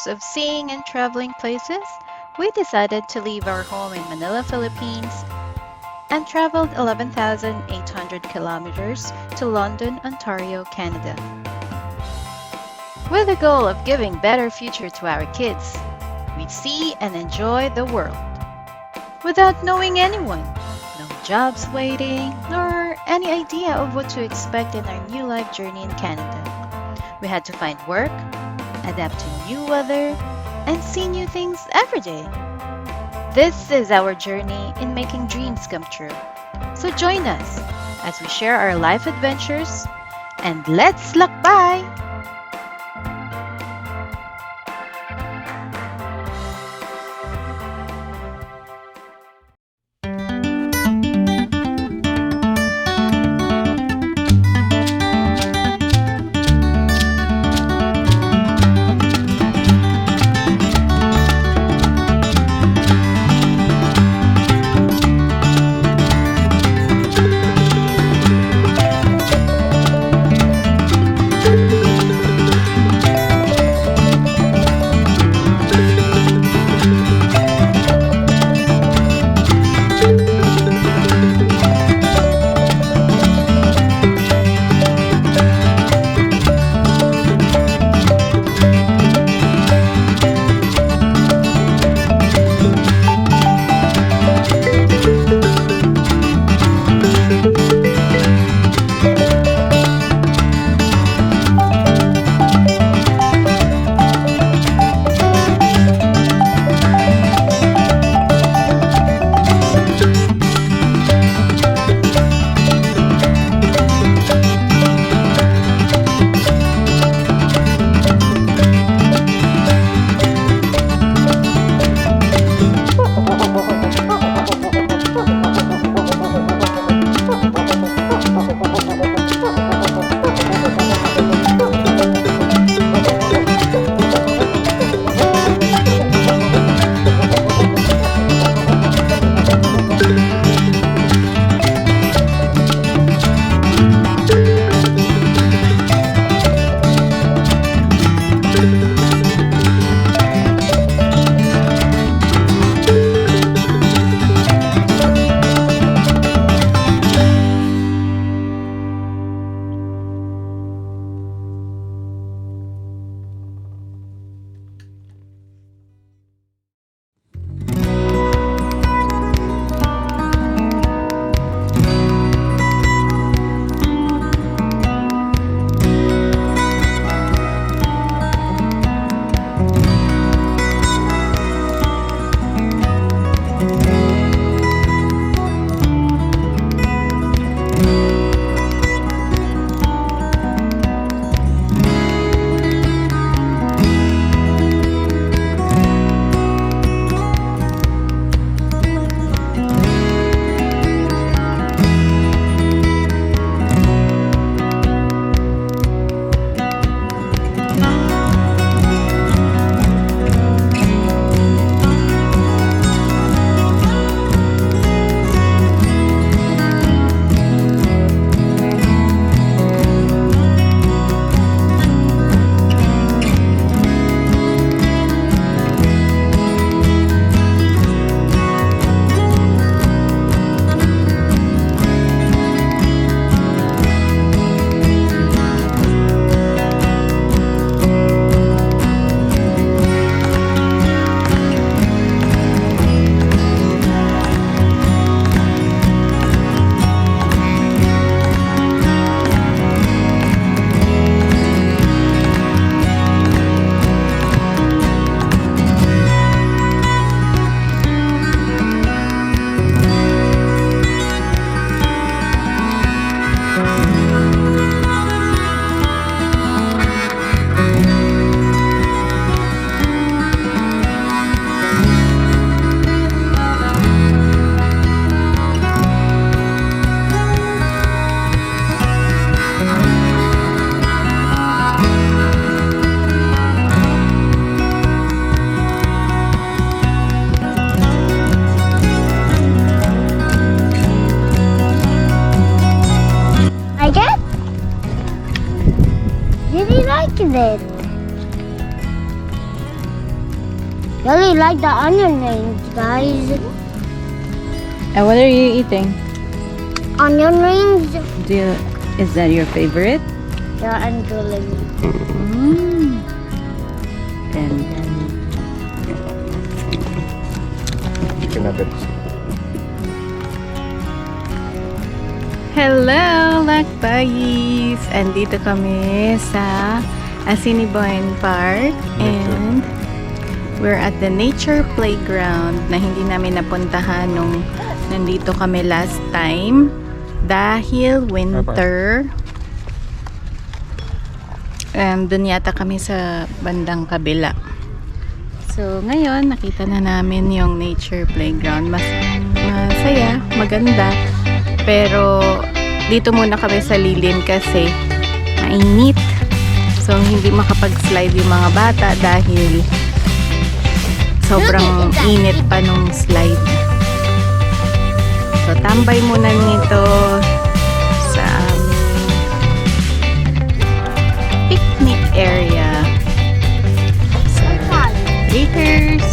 years of seeing and traveling places, we decided to leave our home in Manila, Philippines, and traveled 11,800 kilometers to London, Ontario, Canada, with the goal of giving better future to our kids. We see and enjoy the world without knowing anyone, no jobs waiting, nor any idea of what to expect in our new life journey in Canada. We had to find work, adapt to new weather, and see new things every day. This is our journey in making dreams come true. So join us as we share our life adventures and let's lakbay! Did he like it? Really like the onion rings, guys. And what are you eating? Onion rings. Is that your favorite? Yeah, and grilling. And then chicken nuggets. hello, Lakbayees! Andito kami sa Assiniboine Park and we're at the nature playground na hindi namin napuntahan nung nandito kami last time dahil winter. Dun yata kami sa bandang kabila. So ngayon nakita na namin yung nature playground. Masaya, maganda. Pero dito muna kami sa lilim kasi mainit. So hindi makapag-slide yung mga bata dahil sobrang init pa nung slide. So tambay muna nito sa picnic area. So laters.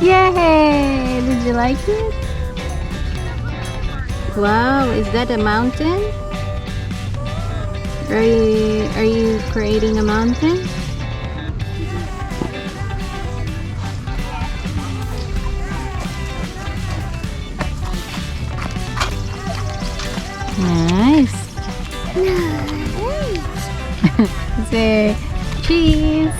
Yay! Did you like it? Wow, is that a mountain? Are you creating a mountain? Nice. Say cheese.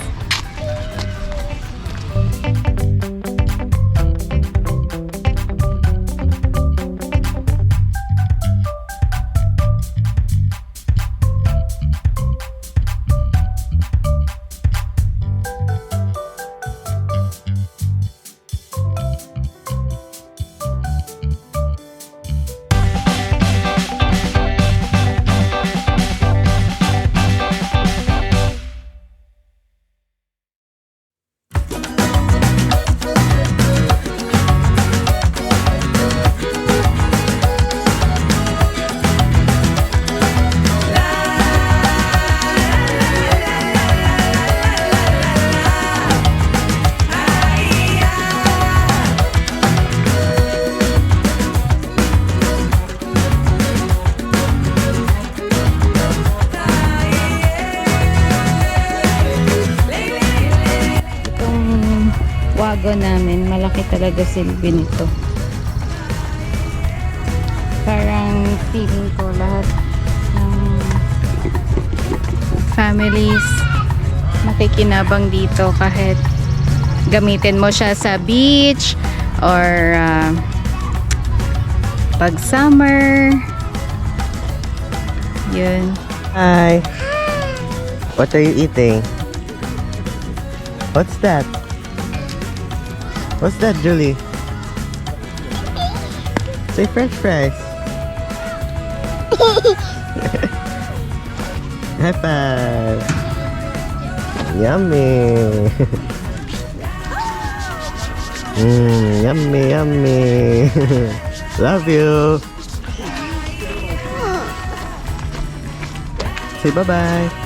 Namin malaki talaga silbi nito. Parang feeling ko lahat ng families makikinabang dito kahit gamitin mo siya sa beach or pag summer. Yun. Hi. What are you eating? What's that? What's that, Julie? Say French fries. High five. Yummy. Yummy, yummy. Love you. Say bye-bye.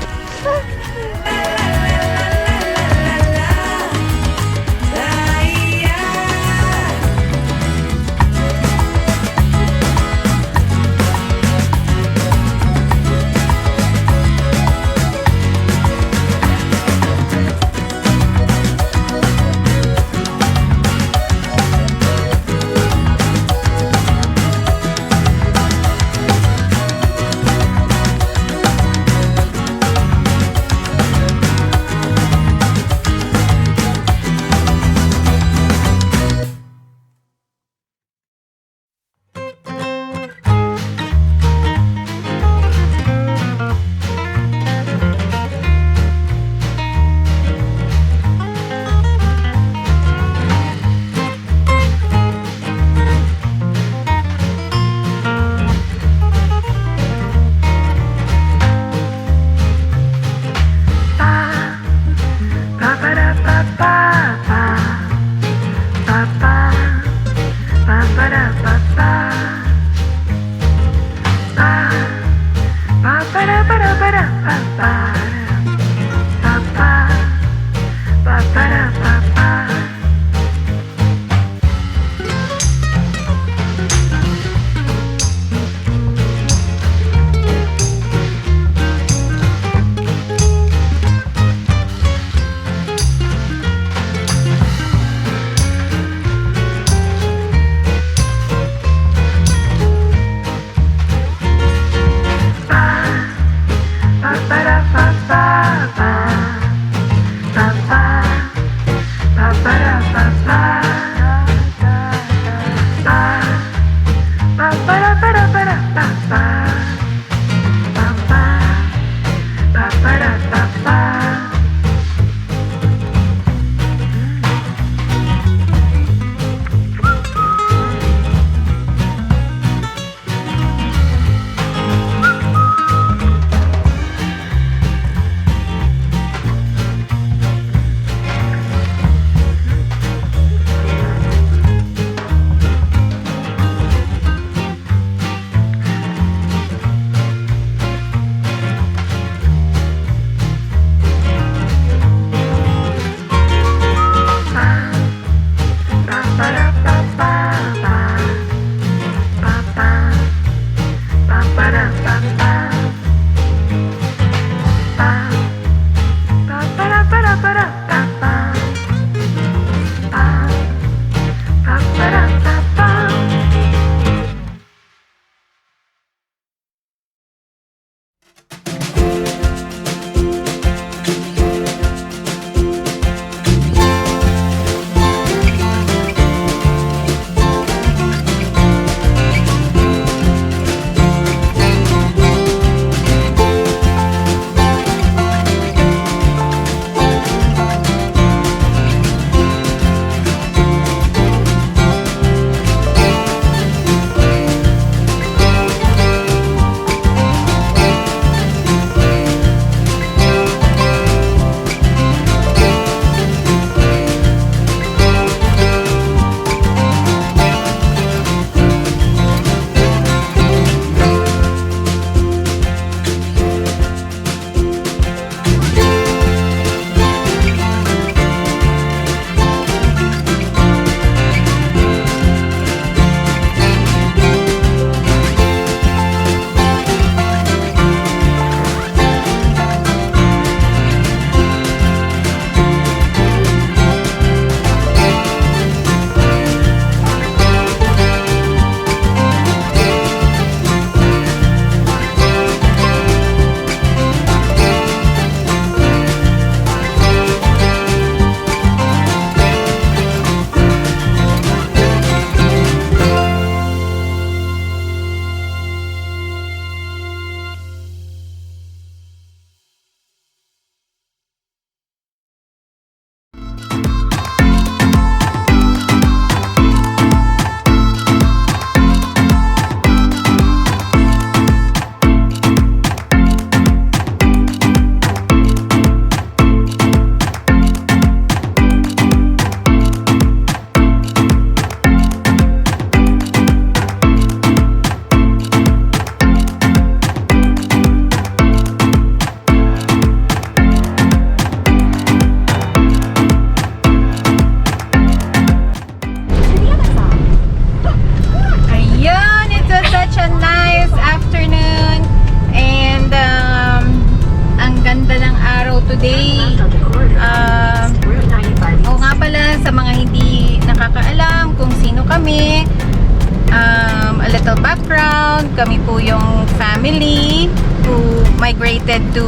Kami po yung family who migrated to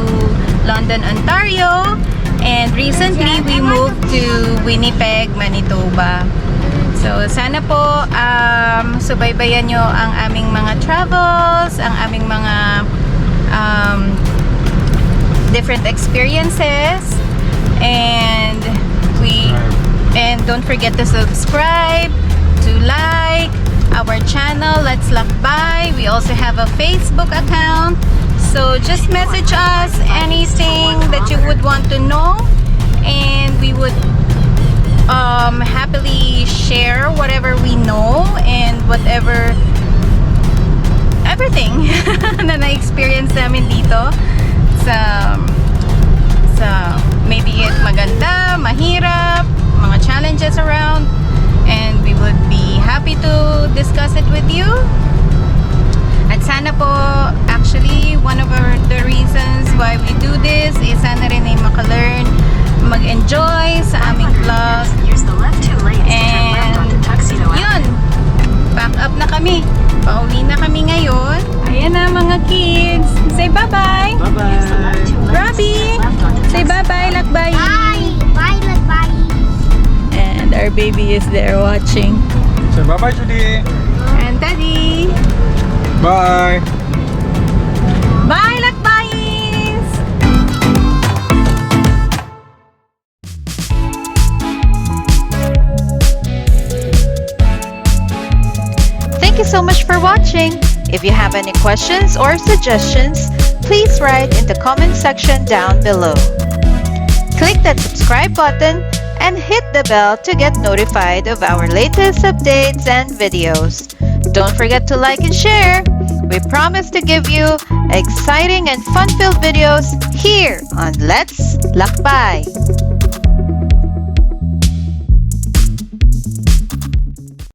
London, Ontario. And recently, we moved to Winnipeg, Manitoba. So, sana po subaybayan nyo ang aming mga travels, ang aming mga different experiences. And don't forget to subscribe, to like our channel, Let's Lakbay. We also have a Facebook account. So just message us anything that you would want to know, and we would happily share whatever we know and everything na na-experience namin dito sa maybe it maganda, mahirap, mga challenges around, and we would be happy to discuss it with you. At sana po, actually, one of the reasons why we do this is sana rin ay maka-learn, mag-enjoy sa aming vlog. And yun, back up na kami. Pauwi na kami ngayon. Ayan na mga kids. Say bye-bye. Bye-bye. Robbie, say bye-bye, Lakbay. Bye. Bye, Lakbay. And our baby is there watching. Say bye-bye, Judy. And Daddy. Bye! Bye, Lakbayees! Thank you so much for watching. If you have any questions or suggestions, please write in the comment section down below. Click that subscribe button and hit the bell to get notified of our latest updates and videos. Don't forget to like and share. We promise to give you exciting and fun-filled videos here on Let's Lakbay.